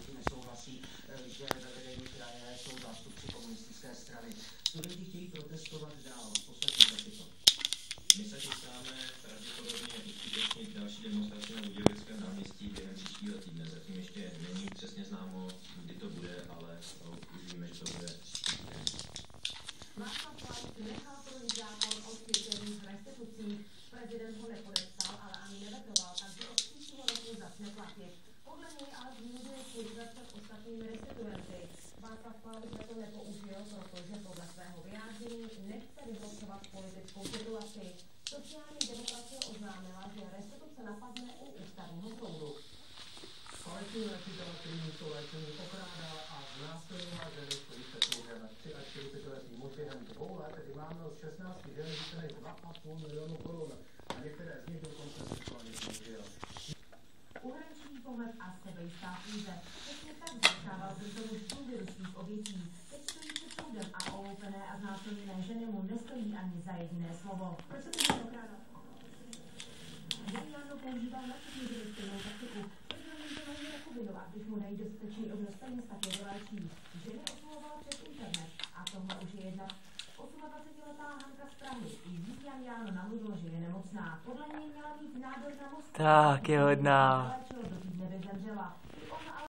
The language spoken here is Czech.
studenti nesouhlasí, že ve vedení kraje jsou zástupci komunistické strany. Studenti chtějí protestovat dál. Poslechněte si to. My se chystáme pravděpodobně uskutečnit další demonstraci na Budějovickém náměstí během příštího týdne. Zatím ještě není přesně známo, kdy to bude, ale už víme, že to bude. Václav Klaus nechal projít zákon o církevních restitucích. Prezident ho nepodepsal, ale ani nevetoval, takže od příštího roku začne platit. Podle něj ale zmínil církve před ostatními restituenty. Václav Klaus veto nepoužil, protože podle svého vyjádření nechce vyhrožovat politickou situaci. Sociální demokracie oznámila, že restituce napadne u ústavního soudu. Kvalitní léčitel, který místo léčení okrádá a znásilňuje ženy, který se touže na 3 až 40 letý muž během 2 let, kdy máme od 16 žen více než 2,5 milionu korun. A některé z nich dokonce sexuálně zneužil. Uhraničný pohled a sebejistá fůze. Přesně tak získával Brzovič důvěru svých obětí. Teď stojí před soudem a oloupené a znásilněné ženy mu nestojí ani za jediné slovo. Proč se to okrádal? Jano používal na všechny ženy stejnou taktiku. Když mu dají dostatečný obnostelný stav je vyléčí. Ženy oslovovala přes internet a tohle už je jedna. 28letá Hanka z Prahy. Jí Jan Jáno namluvil, že je nemocná. Podle něj měla mít nádor na mozku. Tak je hodná.